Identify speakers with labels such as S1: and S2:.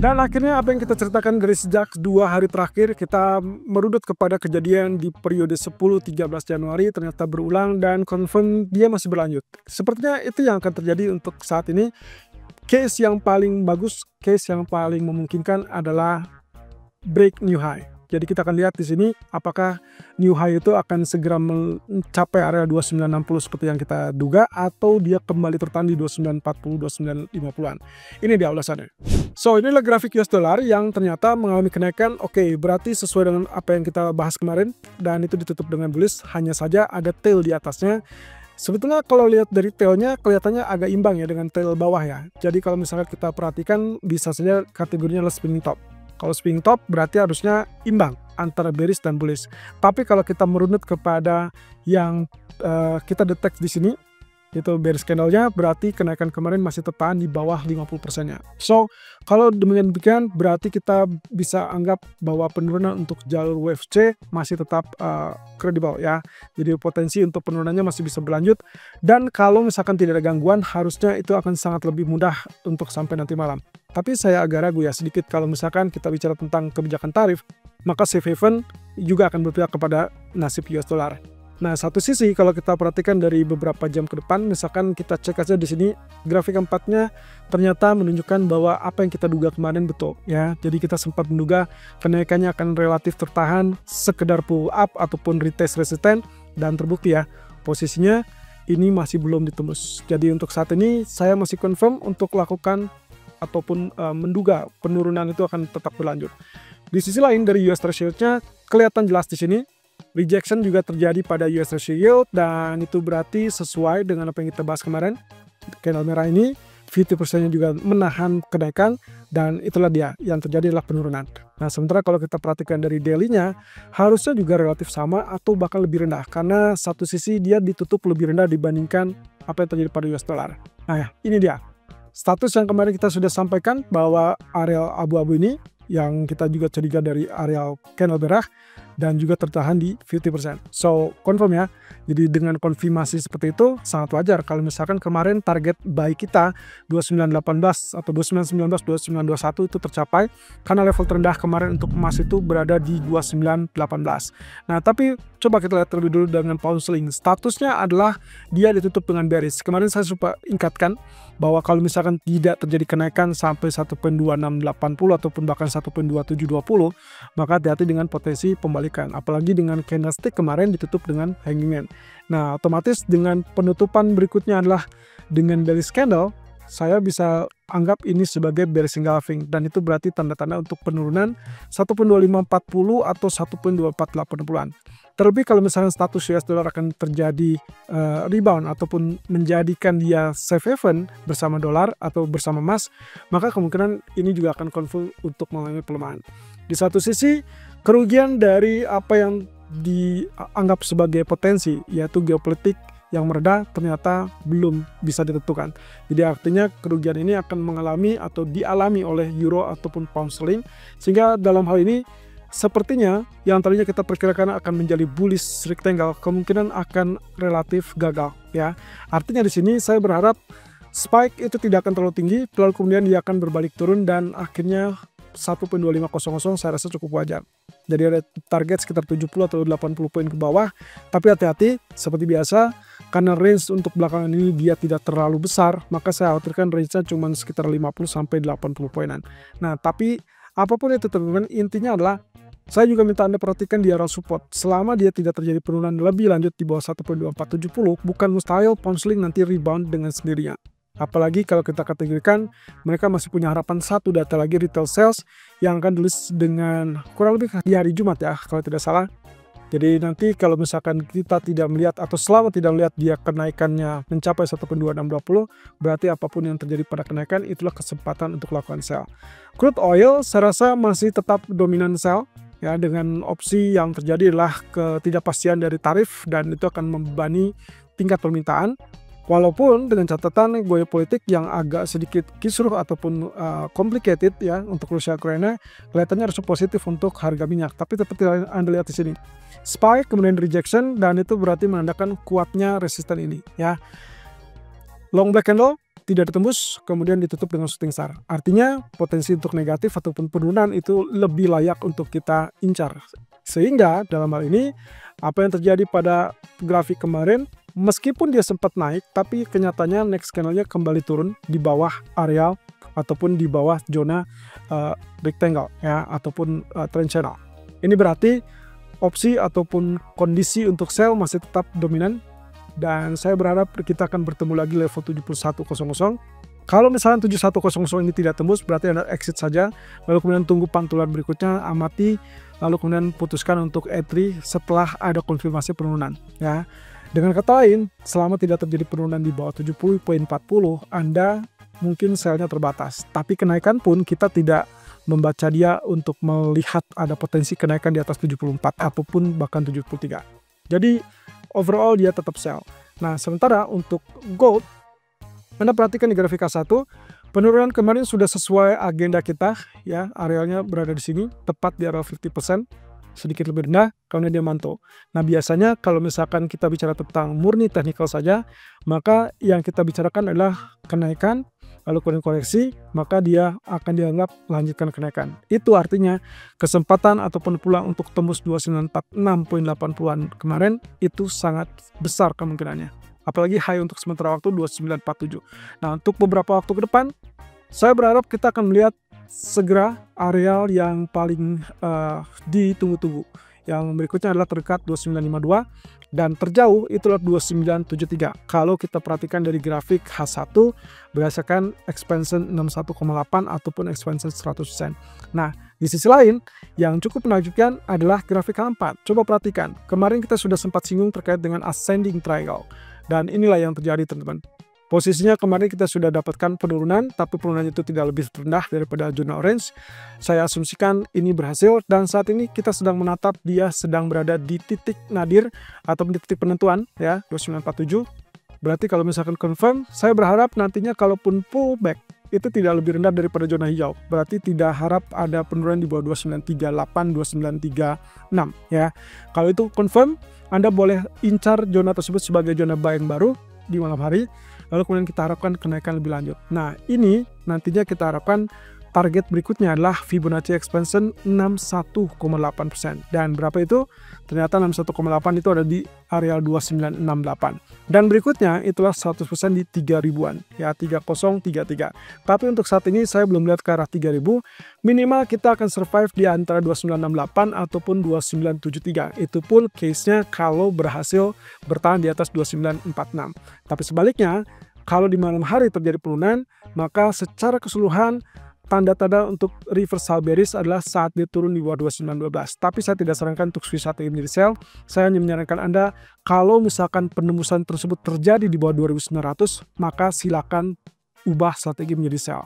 S1: Dan akhirnya apa yang kita ceritakan dari sejak 2 hari terakhir, kita merudut kepada kejadian di periode 10-13 Januari ternyata berulang dan confirm dia masih berlanjut. Sepertinya itu yang akan terjadi untuk saat ini. Case yang paling bagus, case yang paling memungkinkan adalah break new high. Jadi kita akan lihat di sini apakah new high itu akan segera mencapai area 2960 seperti yang kita duga, atau dia kembali tertahan di 2940, 2950-an. Ini dia ulasannya. So, inilah grafik US dollar yang ternyata mengalami kenaikan. Oke, berarti sesuai dengan apa yang kita bahas kemarin, dan itu ditutup dengan bullish, hanya saja ada tail di atasnya. Sebetulnya kalau lihat dari tailnya kelihatannya agak imbang ya dengan tail bawah ya. Jadi kalau misalnya kita perhatikan, bisa saja kategorinya adalah spinning top. Kalau spinning top berarti harusnya imbang antara bearish dan bullish. Tapi kalau kita merunut kepada yang kita detek di sini, itu bearish candle-nya, berarti kenaikan kemarin masih tertahan di bawah 50%-nya. So, kalau demikian berarti kita bisa anggap bahwa penurunan untuk jalur wave C masih tetap kredibel ya. Jadi potensi untuk penurunannya masih bisa berlanjut, dan kalau misalkan tidak ada gangguan, harusnya itu akan sangat lebih mudah untuk sampai nanti malam. Tapi saya agak ragu ya sedikit kalau misalkan kita bicara tentang kebijakan tarif, maka safe haven juga akan berpihak kepada nasib US dollar. Nah, satu sisi kalau kita perhatikan dari beberapa jam ke depan, misalkan kita cek aja di sini grafik 4-nya ternyata menunjukkan bahwa apa yang kita duga kemarin betul ya. Jadi kita sempat menduga kenaikannya akan relatif tertahan, sekedar pull up ataupun retest resisten, dan terbukti ya posisinya ini masih belum ditembus. Jadi untuk saat ini saya masih confirm untuk lakukan ataupun menduga penurunan itu akan tetap berlanjut. Di sisi lain dari US Treasury-nya kelihatan jelas di sini rejection juga terjadi pada US Treasury yield, dan itu berarti sesuai dengan apa yang kita bahas kemarin. Candle merah ini 50%-nya juga menahan kenaikan, dan itulah dia yang terjadi adalah penurunan. Nah, sementara kalau kita perhatikan dari daily-nya harusnya juga relatif sama atau bahkan lebih rendah, karena satu sisi dia ditutup lebih rendah dibandingkan apa yang terjadi pada US dollar. Nah ya, ini dia status yang kemarin kita sudah sampaikan bahwa areal abu-abu ini yang kita juga curiga dari areal candle merah dan juga tertahan di 50%. So, confirm ya. Jadi dengan konfirmasi seperti itu sangat wajar kalau misalkan kemarin target buy kita 2918 atau 2919, 2921 itu tercapai, karena level terendah kemarin untuk emas itu berada di 2918. Nah, tapi coba kita lihat terlebih dulu dengan pound sterling. Statusnya adalah dia ditutup dengan bearish. Kemarin saya sudah ingatkan bahwa kalau misalkan tidak terjadi kenaikan sampai 1.2680 ataupun bahkan 1.2720, maka hati-hati dengan potensi pembalikan. Apalagi dengan candlestick kemarin ditutup dengan hanging man. Nah, otomatis dengan penutupan berikutnya adalah dengan bearish candle, saya bisa anggap ini sebagai bearish engulfing, dan itu berarti tanda-tanda untuk penurunan 1.2540 atau 1.2480-an. Terlebih kalau misalnya status US dollar akan terjadi rebound ataupun menjadikan dia safe haven bersama dolar atau bersama emas, maka kemungkinan ini juga akan confirm untuk mengalami pelemahan. Di satu sisi, kerugian dari apa yang dianggap sebagai potensi, yaitu geopolitik yang mereda, ternyata belum bisa ditentukan. Jadi artinya kerugian ini akan mengalami atau dialami oleh euro ataupun pound sterling, sehingga dalam hal ini sepertinya yang tadinya kita perkirakan akan menjadi bullish rectangle kemungkinan akan relatif gagal ya. Artinya di sini saya berharap spike itu tidak akan terlalu tinggi, lalu kemudian dia akan berbalik turun dan akhirnya 1.2500 saya rasa cukup wajar. Jadi ada target sekitar 70 atau 80 poin ke bawah. Tapi hati-hati, seperti biasa, karena range untuk belakangan ini dia tidak terlalu besar, maka saya khawatirkan range-nya cuma sekitar 50 sampai 80 poinan. Nah, tapi apapun itu teman-teman, intinya adalah saya juga minta Anda perhatikan di area support. Selama dia tidak terjadi penurunan lebih lanjut di bawah 1.2470, bukan mustahil pound sterling nanti rebound dengan sendirinya. Apalagi kalau kita kategorikan mereka masih punya harapan satu data lagi retail sales yang akan rilis dengan kurang lebih di hari Jumat ya kalau tidak salah. Jadi nanti kalau misalkan kita tidak melihat atau selama tidak melihat dia kenaikannya mencapai 1.2620, berarti apapun yang terjadi pada kenaikan itulah kesempatan untuk lakukan sell. Crude oil saya rasa masih tetap dominan sell ya, dengan opsi yang terjadi adalah ketidakpastian dari tarif dan itu akan membebani tingkat permintaan. Walaupun dengan catatan geopolitik yang agak sedikit kisruh ataupun complicated ya untuk Rusia Ukraina, kelihatannya harus positif untuk harga minyak. Tapi tetap Anda lihat di sini, spike kemudian rejection, dan itu berarti menandakan kuatnya resisten ini ya. Long black candle tidak ditembus, kemudian ditutup dengan shooting star. Artinya potensi untuk negatif ataupun penurunan itu lebih layak untuk kita incar. Sehingga dalam hal ini, apa yang terjadi pada grafik kemarin, meskipun dia sempat naik, tapi kenyataannya next candle-nya kembali turun di bawah areal ataupun di bawah zona rectangle ya, ataupun trend channel. Ini berarti opsi ataupun kondisi untuk sell masih tetap dominan, dan saya berharap kita akan bertemu lagi level 7100. Kalau misalnya 7100 ini tidak tembus, berarti Anda exit saja, lalu kemudian tunggu pantulan berikutnya, amati, lalu kemudian putuskan untuk entry setelah ada konfirmasi penurunan ya. Dengan kata lain, selama tidak terjadi penurunan di bawah 70.40, Anda mungkin sell-nya terbatas, tapi kenaikan pun kita tidak membaca dia untuk melihat ada potensi kenaikan di atas 74 ataupun bahkan 73. Jadi overall dia tetap sell. Nah, sementara untuk gold, Anda perhatikan di grafik K1, penurunan kemarin sudah sesuai agenda kita ya, arealnya berada di sini, tepat di area 50%, sedikit lebih rendah, kemudian dia mantul. Nah, biasanya kalau misalkan kita bicara tentang murni technical saja, maka yang kita bicarakan adalah kenaikan, lalu kemudian koreksi, maka dia akan dianggap melanjutkan kenaikan. Itu artinya kesempatan ataupun peluang untuk tembus 2946.80-an kemarin itu sangat besar kemungkinannya. Apalagi high untuk sementara waktu 2947. Nah, untuk beberapa waktu ke depan, saya berharap kita akan melihat segera areal yang paling ditunggu-tunggu. Yang berikutnya adalah terdekat 2952 dan terjauh itulah 2973. Kalau kita perhatikan dari grafik H1 berdasarkan expansion 61,8 ataupun expansion 100%. Nah, di sisi lain yang cukup menakjubkan adalah grafik H4. Coba perhatikan, kemarin kita sudah sempat singgung terkait dengan ascending triangle. Dan inilah yang terjadi teman-teman. Posisinya kemarin kita sudah dapatkan penurunan, tapi penurunan itu tidak lebih rendah daripada zona orange. Saya asumsikan ini berhasil, dan saat ini kita sedang menatap dia sedang berada di titik nadir atau di titik penentuan ya, 2947. Berarti kalau misalkan confirm, saya berharap nantinya kalaupun pullback itu tidak lebih rendah daripada zona hijau. Berarti tidak harap ada penurunan di bawah 2938, 2936 ya. Kalau itu confirm, Anda boleh incar zona tersebut sebagai zona buying baru di malam hari. Lalu kemudian kita harapkan kenaikan lebih lanjut. Nah, ini nantinya kita harapkan target berikutnya adalah Fibonacci expansion 61,8%. Dan berapa itu? Ternyata 61,8 itu ada di area 2968. Dan berikutnya itulah 100% di 3000-an, ya 3033. Tapi untuk saat ini saya belum lihat ke arah 3000. Minimal kita akan survive di antara 2968 ataupun 2973. Itu pun case-nya kalau berhasil bertahan di atas 2946. Tapi sebaliknya, kalau di malam hari terjadi penurunan, maka secara keseluruhan tanda-tanda untuk reversal bearish adalah saat dia turun di bawah 2912. Tapi saya tidak sarankan untuk switch strategi menjadi sell. Saya hanya menyarankan Anda kalau misalkan penembusan tersebut terjadi di bawah 2900, maka silakan ubah strategi menjadi sell.